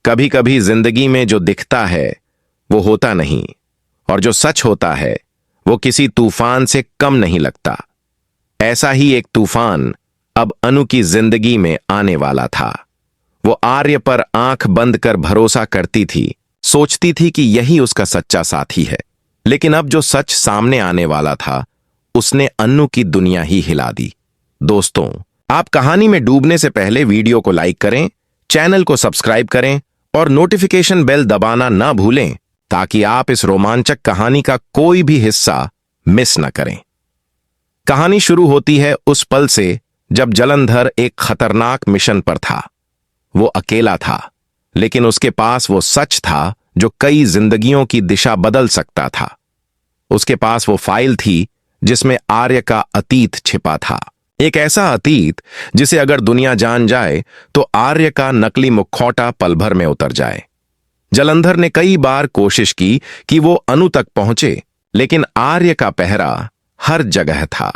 कभी कभी जिंदगी में जो दिखता है वो होता नहीं, और जो सच होता है वो किसी तूफान से कम नहीं लगता। ऐसा ही एक तूफान अब अनु की जिंदगी में आने वाला था। वो आर्य पर आंख बंद कर भरोसा करती थी, सोचती थी कि यही उसका सच्चा साथी है। लेकिन अब जो सच सामने आने वाला था उसने अनु की दुनिया ही हिला दी। दोस्तों, आप कहानी में डूबने से पहले वीडियो को लाइक करें, चैनल को सब्सक्राइब करें और नोटिफिकेशन बेल दबाना ना भूलें ताकि आप इस रोमांचक कहानी का कोई भी हिस्सा मिस न करें। कहानी शुरू होती है उस पल से जब जलंधर एक खतरनाक मिशन पर था। वो अकेला था, लेकिन उसके पास वो सच था जो कई जिंदगियों की दिशा बदल सकता था। उसके पास वो फाइल थी जिसमें आर्य का अतीत छिपा था, एक ऐसा अतीत जिसे अगर दुनिया जान जाए तो आर्य का नकली मुखौटा पल भर में उतर जाए। जलंधर ने कई बार कोशिश की कि वो अनु तक पहुंचे, लेकिन आर्य का पहरा हर जगह था।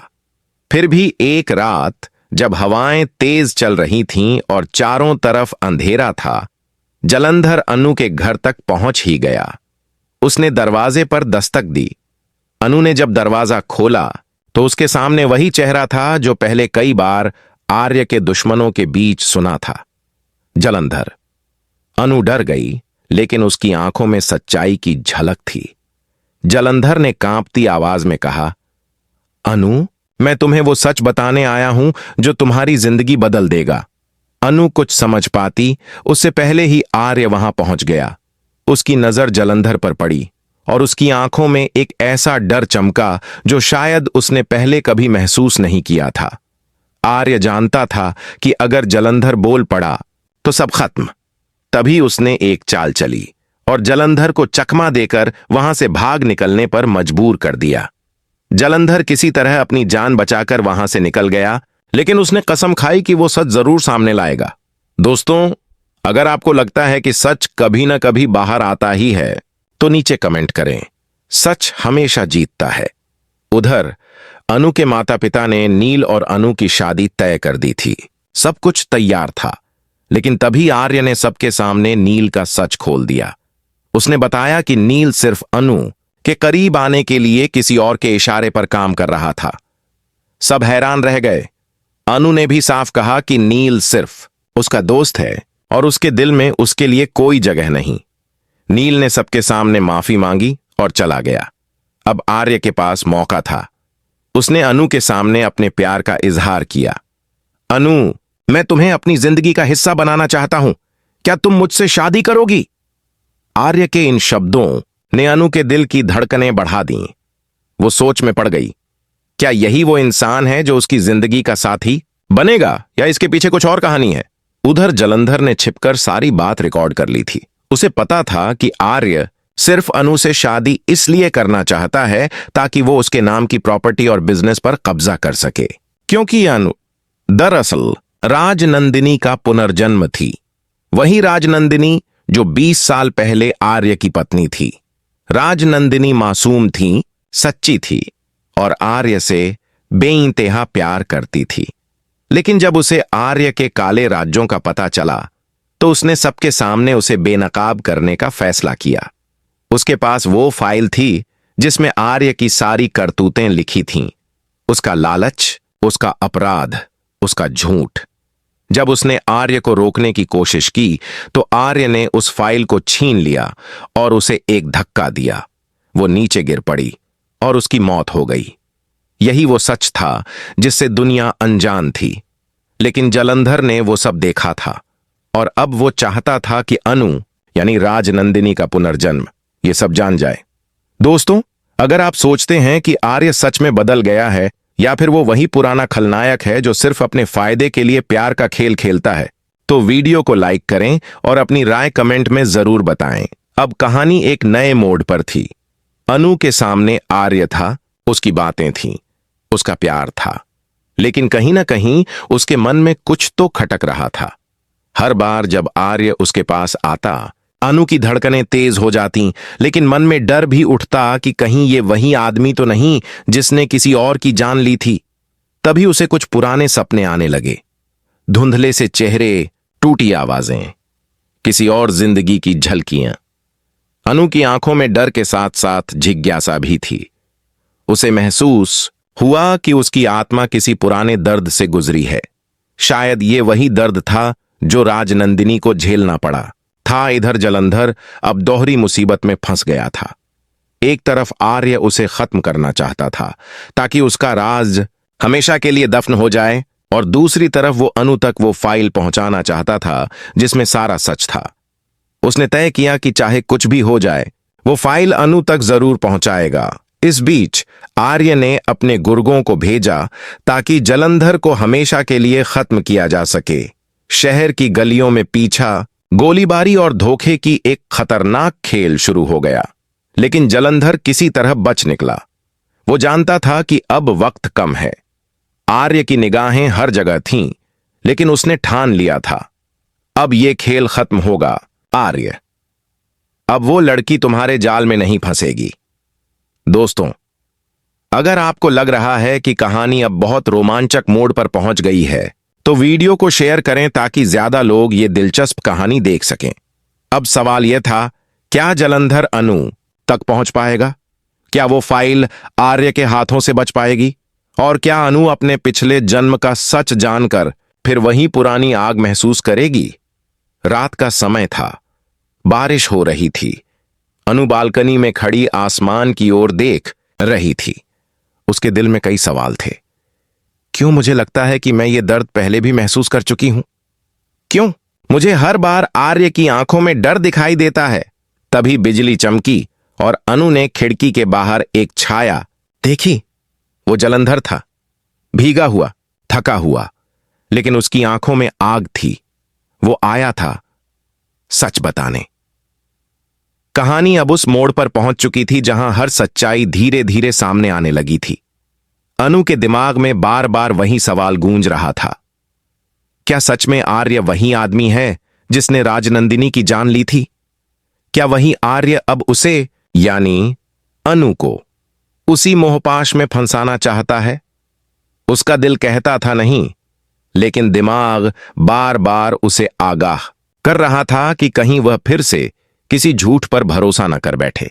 फिर भी एक रात जब हवाएं तेज चल रही थीं और चारों तरफ अंधेरा था, जलंधर अनु के घर तक पहुंच ही गया। उसने दरवाजे पर दस्तक दी। अनु ने जब दरवाजा खोला तो उसके सामने वही चेहरा था जो पहले कई बार आर्य के दुश्मनों के बीच सुना था, जलंधर। अनु डर गई, लेकिन उसकी आंखों में सच्चाई की झलक थी। जलंधर ने कांपती आवाज में कहा, अनु, मैं तुम्हें वो सच बताने आया हूं जो तुम्हारी जिंदगी बदल देगा। अनु कुछ समझ पाती उससे पहले ही आर्य वहां पहुंच गया। उसकी नजर जलंधर पर पड़ी और उसकी आंखों में एक ऐसा डर चमका जो शायद उसने पहले कभी महसूस नहीं किया था। आर्य जानता था कि अगर जलंधर बोल पड़ा तो सब खत्म। तभी उसने एक चाल चली और जलंधर को चकमा देकर वहां से भाग निकलने पर मजबूर कर दिया। जलंधर किसी तरह अपनी जान बचाकर वहां से निकल गया, लेकिन उसने कसम खाई कि वो सच जरूर सामने लाएगा। दोस्तों, अगर आपको लगता है कि सच कभी ना कभी बाहर आता ही है तो नीचे कमेंट करें। सच हमेशा जीतता है। उधर अनु के माता पिता ने नील और अनु की शादी तय कर दी थी। सब कुछ तैयार था, लेकिन तभी आर्य ने सबके सामने नील का सच खोल दिया। उसने बताया कि नील सिर्फ अनु के करीब आने के लिए किसी और के इशारे पर काम कर रहा था। सब हैरान रह गए। अनु ने भी साफ कहा कि नील सिर्फ उसका दोस्त है और उसके दिल में उसके लिए कोई जगह नहीं। नील ने सबके सामने माफी मांगी और चला गया। अब आर्य के पास मौका था। उसने अनु के सामने अपने प्यार का इजहार किया। अनु, मैं तुम्हें अपनी जिंदगी का हिस्सा बनाना चाहता हूं। क्या तुम मुझसे शादी करोगी? आर्य के इन शब्दों ने अनु के दिल की धड़कनें बढ़ा दी। वो सोच में पड़ गई। क्या यही वो इंसान है जो उसकी जिंदगी का साथी बनेगा, या इसके पीछे कुछ और कहानी है? उधर जलंधर ने छिपकर सारी बात रिकॉर्ड कर ली थी। उसे पता था कि आर्य सिर्फ अनु से शादी इसलिए करना चाहता है ताकि वो उसके नाम की प्रॉपर्टी और बिजनेस पर कब्जा कर सके, क्योंकि अनु दरअसल राजनंदिनी का पुनर्जन्म थी। वही राजनंदिनी जो 20 साल पहले आर्य की पत्नी थी। राजनंदिनी मासूम थी, सच्ची थी और आर्य से बेइंतहा प्यार करती थी। लेकिन जब उसे आर्य के काले राज्यों का पता चला तो उसने सबके सामने उसे बेनकाब करने का फैसला किया। उसके पास वो फाइल थी जिसमें आर्य की सारी करतूतें लिखी थीं। उसका लालच, उसका अपराध, उसका झूठ। जब उसने आर्य को रोकने की कोशिश की तो आर्य ने उस फाइल को छीन लिया और उसे एक धक्का दिया। वो नीचे गिर पड़ी और उसकी मौत हो गई। यही वो सच था जिससे दुनिया अनजान थी, लेकिन जलंधर ने वो सब देखा था और अब वो चाहता था कि अनु यानी राजनंदिनी का पुनर्जन्म ये सब जान जाए। दोस्तों, अगर आप सोचते हैं कि आर्य सच में बदल गया है या फिर वो वही पुराना खलनायक है जो सिर्फ अपने फायदे के लिए प्यार का खेल खेलता है, तो वीडियो को लाइक करें और अपनी राय कमेंट में जरूर बताएं। अब कहानी एक नए मोड़ पर थी। अनु के सामने आर्य था, उसकी बातें थीं, उसका प्यार था, लेकिन कहीं ना कहीं उसके मन में कुछ तो खटक रहा था। हर बार जब आर्य उसके पास आता, अनु की धड़कनें तेज हो जाती, लेकिन मन में डर भी उठता कि कहीं ये वही आदमी तो नहीं जिसने किसी और की जान ली थी। तभी उसे कुछ पुराने सपने आने लगे। धुंधले से चेहरे, टूटी आवाजें। किसी और जिंदगी की झलकियां। अनु की आंखों में डर के साथ साथ जिज्ञासा भी थी। उसे महसूस हुआ कि उसकी आत्मा किसी पुराने दर्द से गुजरी है। शायद ये वही दर्द था जो राजनंदिनी को झेलना पड़ा था। इधर जलंधर अब दोहरी मुसीबत में फंस गया था। एक तरफ आर्य उसे खत्म करना चाहता था ताकि उसका राज हमेशा के लिए दफन हो जाए, और दूसरी तरफ वो अनु तक वो फाइल पहुंचाना चाहता था जिसमें सारा सच था। उसने तय किया कि चाहे कुछ भी हो जाए, वो फाइल अनु तक जरूर पहुंचाएगा। इस बीच आर्य ने अपने गुर्गों को भेजा ताकि जलंधर को हमेशा के लिए खत्म किया जा सके। शहर की गलियों में पीछा, गोलीबारी और धोखे की एक खतरनाक खेल शुरू हो गया, लेकिन जलंधर किसी तरह बच निकला। वो जानता था कि अब वक्त कम है। आर्य की निगाहें हर जगह थीं, लेकिन उसने ठान लिया था, अब ये खेल खत्म होगा। आर्य, अब वो लड़की तुम्हारे जाल में नहीं फंसेगी। दोस्तों, अगर आपको लग रहा है कि कहानी अब बहुत रोमांचक मोड़ पर पहुंच गई है, तो वीडियो को शेयर करें ताकि ज्यादा लोग ये दिलचस्प कहानी देख सकें। अब सवाल यह था, क्या जलंधर अनु तक पहुंच पाएगा? क्या वो फाइल आर्य के हाथों से बच पाएगी? और क्या अनु अपने पिछले जन्म का सच जानकर फिर वही पुरानी आग महसूस करेगी? रात का समय था, बारिश हो रही थी। अनु बालकनी में खड़ी आसमान की ओर देख रही थी। उसके दिल में कई सवाल थे। क्यों मुझे लगता है कि मैं ये दर्द पहले भी महसूस कर चुकी हूं? क्यों मुझे हर बार आर्य की आंखों में डर दिखाई देता है? तभी बिजली चमकी और अनु ने खिड़की के बाहर एक छाया देखी। वो जलंधर था, भीगा हुआ, थका हुआ, लेकिन उसकी आंखों में आग थी। वो आया था सच बताने। कहानी अब उस मोड़ पर पहुंच चुकी थी जहां हर सच्चाई धीरे धीरे सामने आने लगी थी। अनु के दिमाग में बार बार वही सवाल गूंज रहा था। क्या सच में आर्य वही आदमी है जिसने राजनंदिनी की जान ली थी? क्या वही आर्य अब उसे, यानी अनु को, उसी मोहपाश में फंसाना चाहता है? उसका दिल कहता था नहीं, लेकिन दिमाग बार बार उसे आगाह कर रहा था कि कहीं वह फिर से किसी झूठ पर भरोसा न कर बैठे।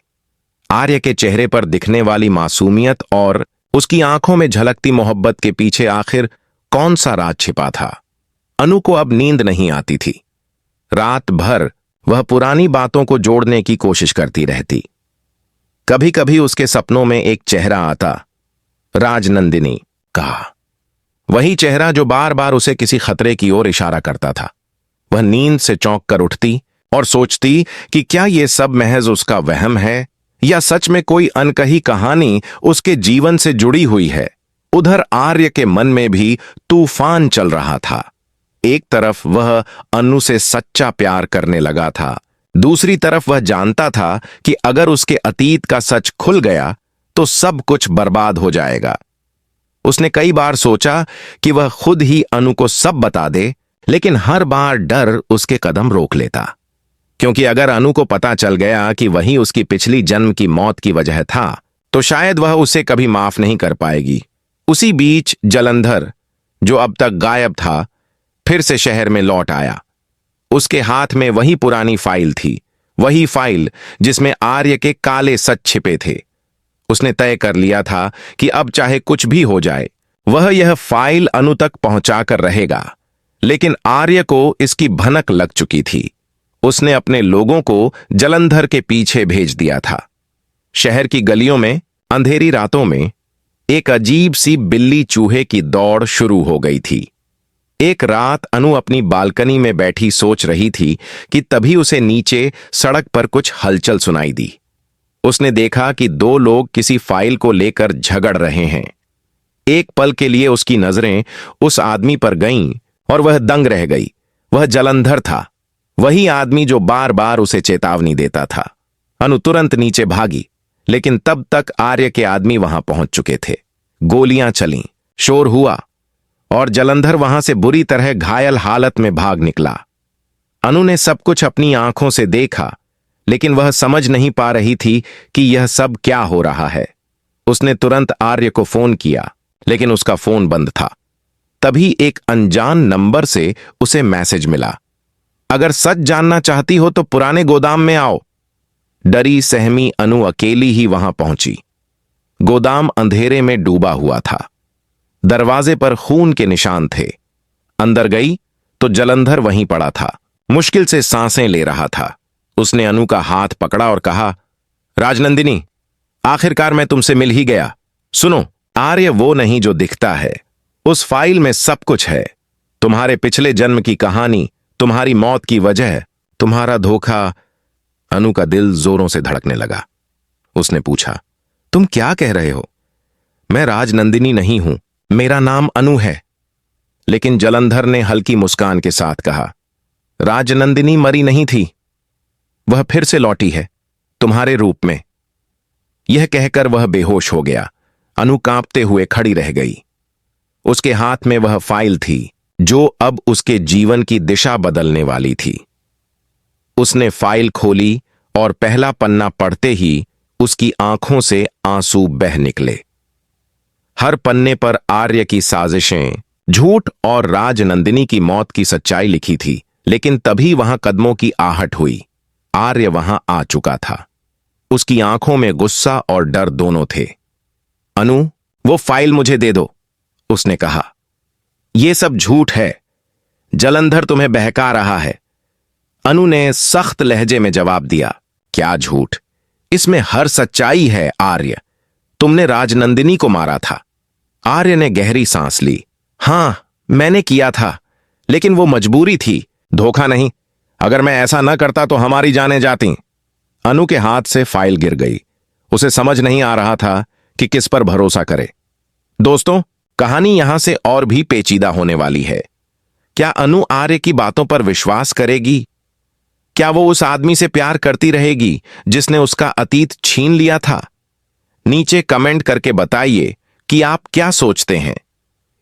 आर्य के चेहरे पर दिखने वाली मासूमियत और उसकी आंखों में झलकती मोहब्बत के पीछे आखिर कौन सा राज छिपा था? अनु को अब नींद नहीं आती थी। रात भर वह पुरानी बातों को जोड़ने की कोशिश करती रहती। कभी कभी उसके सपनों में एक चेहरा आता, राजनंदिनी का, वही चेहरा जो बार बार उसे किसी खतरे की ओर इशारा करता था। वह नींद से चौंक कर उठती और सोचती कि क्या यह सब महज उसका वहम है या सच में कोई अनकही कहानी उसके जीवन से जुड़ी हुई है। उधर आर्य के मन में भी तूफान चल रहा था। एक तरफ वह अनु से सच्चा प्यार करने लगा था, दूसरी तरफ वह जानता था कि अगर उसके अतीत का सच खुल गया तो सब कुछ बर्बाद हो जाएगा। उसने कई बार सोचा कि वह खुद ही अनु को सब बता दे, लेकिन हर बार डर उसके कदम रोक लेता, क्योंकि अगर अनु को पता चल गया कि वही उसकी पिछली जन्म की मौत की वजह था, तो शायद वह उसे कभी माफ नहीं कर पाएगी। उसी बीच जलंधर, जो अब तक गायब था, फिर से शहर में लौट आया। उसके हाथ में वही पुरानी फाइल थी, वही फाइल जिसमें आर्य के काले सच छिपे थे। उसने तय कर लिया था कि अब चाहे कुछ भी हो जाए, वह यह फाइल अनु तक पहुंचाकर रहेगा। लेकिन आर्य को इसकी भनक लग चुकी थी। उसने अपने लोगों को जलंधर के पीछे भेज दिया था। शहर की गलियों में अंधेरी रातों में एक अजीब सी बिल्ली चूहे की दौड़ शुरू हो गई थी। एक रात अनु अपनी बालकनी में बैठी सोच रही थी कि तभी उसे नीचे सड़क पर कुछ हलचल सुनाई दी। उसने देखा कि दो लोग किसी फाइल को लेकर झगड़ रहे हैं। एक पल के लिए उसकी नजरें उस आदमी पर गईं और वह दंग रह गई। वह जलंधर था, वही आदमी जो बार बार उसे चेतावनी देता था। अनु तुरंत नीचे भागी, लेकिन तब तक आर्य के आदमी वहां पहुंच चुके थे। गोलियां चलीं, शोर हुआ और जलंधर वहां से बुरी तरह घायल हालत में भाग निकला। अनु ने सब कुछ अपनी आंखों से देखा, लेकिन वह समझ नहीं पा रही थी कि यह सब क्या हो रहा है। उसने तुरंत आर्य को फोन किया, लेकिन उसका फोन बंद था। तभी एक अनजान नंबर से उसे मैसेज मिला। अगर सच जानना चाहती हो तो पुराने गोदाम में आओ। डरी सहमी अनु अकेली ही वहां पहुंची। गोदाम अंधेरे में डूबा हुआ था। दरवाजे पर खून के निशान थे। अंदर गई तो जलंधर वहीं पड़ा था, मुश्किल से सांसें ले रहा था। उसने अनु का हाथ पकड़ा और कहा, राजनंदिनी, आखिरकार मैं तुमसे मिल ही गया। सुनो, आर्य वो नहीं जो दिखता है। उस फाइल में सब कुछ है। तुम्हारे पिछले जन्म की कहानी, तुम्हारी मौत की वजह, तुम्हारा धोखा। अनु का दिल जोरों से धड़कने लगा। उसने पूछा, तुम क्या कह रहे हो? मैं राजनंदिनी नहीं हूं, मेरा नाम अनु है। लेकिन जलंधर ने हल्की मुस्कान के साथ कहा, राजनंदिनी मरी नहीं थी, वह फिर से लौटी है, तुम्हारे रूप में। यह कहकर वह बेहोश हो गया। अनु कांपते हुए खड़ी रह गई। उसके हाथ में वह फाइल थी जो अब उसके जीवन की दिशा बदलने वाली थी। उसने फाइल खोली और पहला पन्ना पढ़ते ही उसकी आंखों से आंसू बह निकले। हर पन्ने पर आर्य की साजिशें, झूठ और राजनंदिनी की मौत की सच्चाई लिखी थी। लेकिन तभी वहां कदमों की आहट हुई। आर्य वहां आ चुका था। उसकी आंखों में गुस्सा और डर दोनों थे। अनु, वो फाइल मुझे दे दो, उसने कहा। यह सब झूठ है, जलंधर तुम्हें बहका रहा है। अनु ने सख्त लहजे में जवाब दिया, क्या झूठ? इसमें हर सच्चाई है आर्य। तुमने राजनंदिनी को मारा था। आर्य ने गहरी सांस ली। हां, मैंने किया था, लेकिन वो मजबूरी थी, धोखा नहीं। अगर मैं ऐसा न करता तो हमारी जानें जाती। अनु के हाथ से फाइल गिर गई। उसे समझ नहीं आ रहा था कि किस पर भरोसा करे। दोस्तों, कहानी यहां से और भी पेचीदा होने वाली है। क्या अनु आर्य की बातों पर विश्वास करेगी? क्या वो उस आदमी से प्यार करती रहेगी जिसने उसका अतीत छीन लिया था? नीचे कमेंट करके बताइए कि आप क्या सोचते हैं।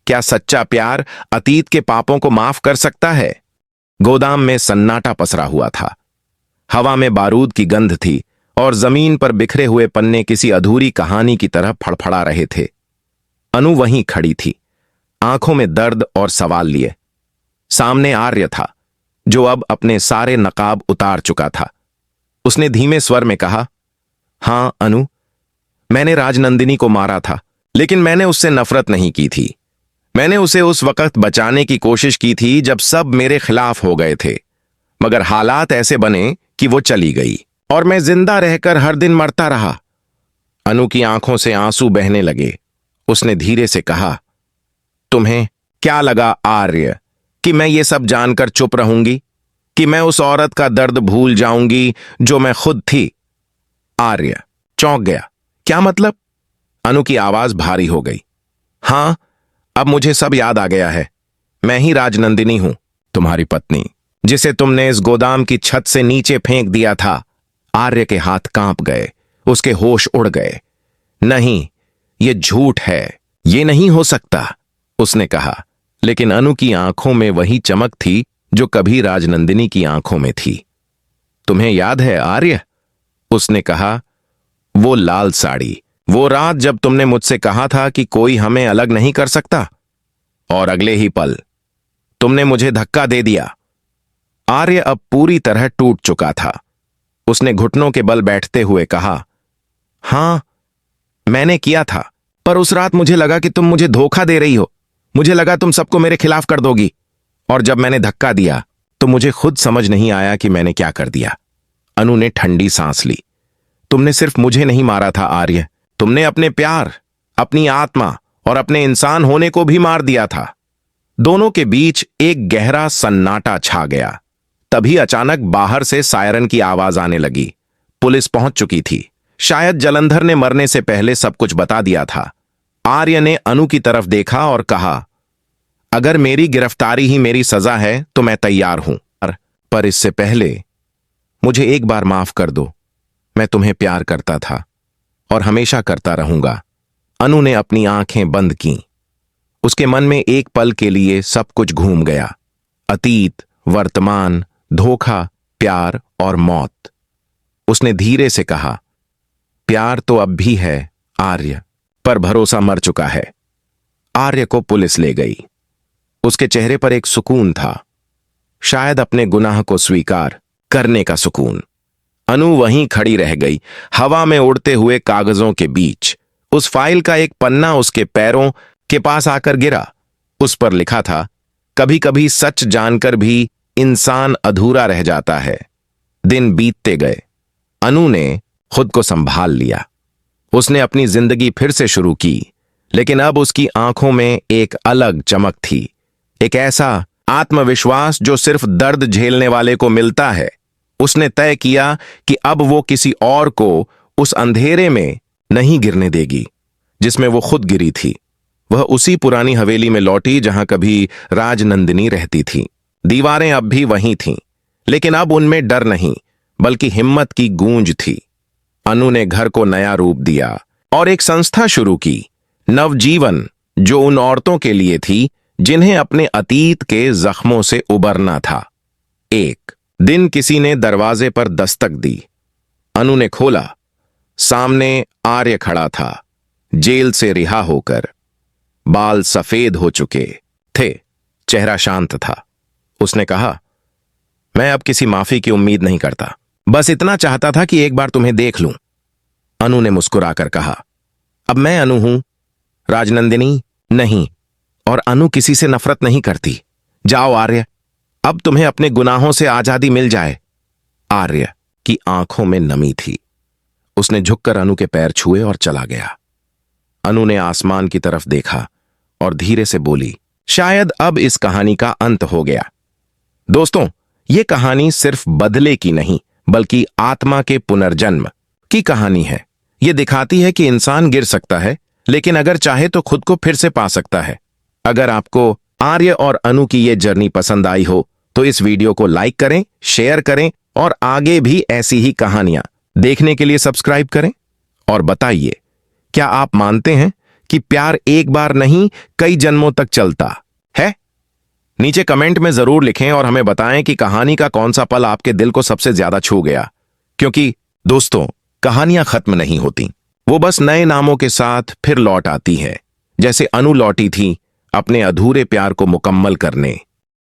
क्या सच्चा प्यार अतीत के पापों को माफ कर सकता है? गोदाम में सन्नाटा पसरा हुआ था। हवा में बारूद की गंध थी और जमीन पर बिखरे हुए पन्ने किसी अधूरी कहानी की तरह फड़फड़ा रहे थे। अनु वहीं खड़ी थी, आंखों में दर्द और सवाल लिए। सामने आर्य था, जो अब अपने सारे नकाब उतार चुका था। उसने धीमे स्वर में कहा, हां अनु, मैंने राजनंदिनी को मारा था, लेकिन मैंने उससे नफरत नहीं की थी। मैंने उसे उस वक्त बचाने की कोशिश की थी जब सब मेरे खिलाफ हो गए थे, मगर हालात ऐसे बने कि वो चली गई और मैं जिंदा रहकर हर दिन मरता रहा। अनु की आंखों से आंसू बहने लगे। उसने धीरे से कहा, तुम्हें क्या लगा आर्य कि मैं ये सब जानकर चुप रहूंगी, कि मैं उस औरत का दर्द भूल जाऊंगी जो मैं खुद थी? आर्य चौंक गया। क्या मतलब? अनु की आवाज भारी हो गई। हां, अब मुझे सब याद आ गया है। मैं ही राजनंदिनी हूं, तुम्हारी पत्नी, जिसे तुमने इस गोदाम की छत से नीचे फेंक दिया था। आर्य के हाथ कांप गए, उसके होश उड़ गए। नहीं, ये झूठ है, ये नहीं हो सकता, उसने कहा। लेकिन अनु की आंखों में वही चमक थी जो कभी राजनंदिनी की आंखों में थी। तुम्हें याद है आर्य? उसने कहा, वो लाल साड़ी, वो रात जब तुमने मुझसे कहा था कि कोई हमें अलग नहीं कर सकता, और अगले ही पल तुमने मुझे धक्का दे दिया। आर्य अब पूरी तरह टूट चुका था। उसने घुटनों के बल बैठते हुए कहा, हां, मैंने किया था, पर उस रात मुझे लगा कि तुम मुझे धोखा दे रही हो। मुझे लगा तुम सबको मेरे खिलाफ कर दोगी, और जब मैंने धक्का दिया तो मुझे खुद समझ नहीं आया कि मैंने क्या कर दिया। अनु ने ठंडी सांस ली। तुमने सिर्फ मुझे नहीं मारा था आर्य, तुमने अपने प्यार, अपनी आत्मा और अपने इंसान होने को भी मार दिया था। दोनों के बीच एक गहरा सन्नाटा छा गया। तभी अचानक बाहर से सायरन की आवाज आने लगी। पुलिस पहुंच चुकी थी। शायद जलंधर ने मरने से पहले सब कुछ बता दिया था। आर्य ने अनु की तरफ देखा और कहा, अगर मेरी गिरफ्तारी ही मेरी सजा है तो मैं तैयार हूं, पर इससे पहले मुझे एक बार माफ कर दो। मैं तुम्हें प्यार करता था और हमेशा करता रहूंगा। अनु ने अपनी आंखें बंद कीं। उसके मन में एक पल के लिए सब कुछ घूम गया। अतीत, वर्तमान, धोखा, प्यार और मौत। उसने धीरे से कहा, प्यार तो अब भी है आर्य, पर भरोसा मर चुका है। आर्य को पुलिस ले गई। उसके चेहरे पर एक सुकून था। शायद अपने गुनाह को स्वीकार करने का सुकून। अनु वहीं खड़ी रह गई, हवा में उड़ते हुए कागजों के बीच। उस फाइल का एक पन्ना उसके पैरों के पास आकर गिरा। उस पर लिखा था, कभी कभी सच जानकर भी इंसान अधूरा रह जाता है। दिन बीतते गए। अनु ने खुद को संभाल लिया। उसने अपनी जिंदगी फिर से शुरू की, लेकिन अब उसकी आंखों में एक अलग चमक थी, एक ऐसा आत्मविश्वास जो सिर्फ दर्द झेलने वाले को मिलता है। उसने तय किया कि अब वो किसी और को उस अंधेरे में नहीं गिरने देगी जिसमें वो खुद गिरी थी। वह उसी पुरानी हवेली में लौटी जहां कभी राजनंदिनी रहती थी। दीवारें अब भी वहीं थीं, लेकिन अब उनमें डर नहीं बल्कि हिम्मत की गूंज थी। अनु ने घर को नया रूप दिया और एक संस्था शुरू की, नवजीवन, जो उन औरतों के लिए थी जिन्हें अपने अतीत के जख्मों से उबरना था। एक दिन किसी ने दरवाजे पर दस्तक दी। अनु ने खोला। सामने आर्य खड़ा था, जेल से रिहा होकर। बाल सफेद हो चुके थे, चेहरा शांत था। उसने कहा, मैं अब किसी माफी की उम्मीद नहीं करता, बस इतना चाहता था कि एक बार तुम्हें देख लूं। अनु ने मुस्कुराकर कहा, अब मैं अनु हूं, राजनंदिनी नहीं। और अनु किसी से नफरत नहीं करती। जाओ आर्य, अब तुम्हें अपने गुनाहों से आजादी मिल जाए। आर्य की आंखों में नमी थी। उसने झुककर अनु के पैर छुए और चला गया। अनु ने आसमान की तरफ देखा और धीरे से बोली, शायद अब इस कहानी का अंत हो गया। दोस्तों, यह कहानी सिर्फ बदले की नहीं बल्कि आत्मा के पुनर्जन्म की कहानी है। यह दिखाती है कि इंसान गिर सकता है, लेकिन अगर चाहे तो खुद को फिर से पा सकता है। अगर आपको आर्य और अनु की यह जर्नी पसंद आई हो तो इस वीडियो को लाइक करें, शेयर करें और आगे भी ऐसी ही कहानियां देखने के लिए सब्सक्राइब करें। और बताइए, क्या आप मानते हैं कि प्यार एक बार नहीं कई जन्मों तक चलता है? नीचे कमेंट में जरूर लिखें और हमें बताएं कि कहानी का कौन सा पल आपके दिल को सबसे ज्यादा छू गया। क्योंकि दोस्तों, कहानियां खत्म नहीं होती, वो बस नए नामों के साथ फिर लौट आती है, जैसे अनु लौटी थी अपने अधूरे प्यार को मुकम्मल करने।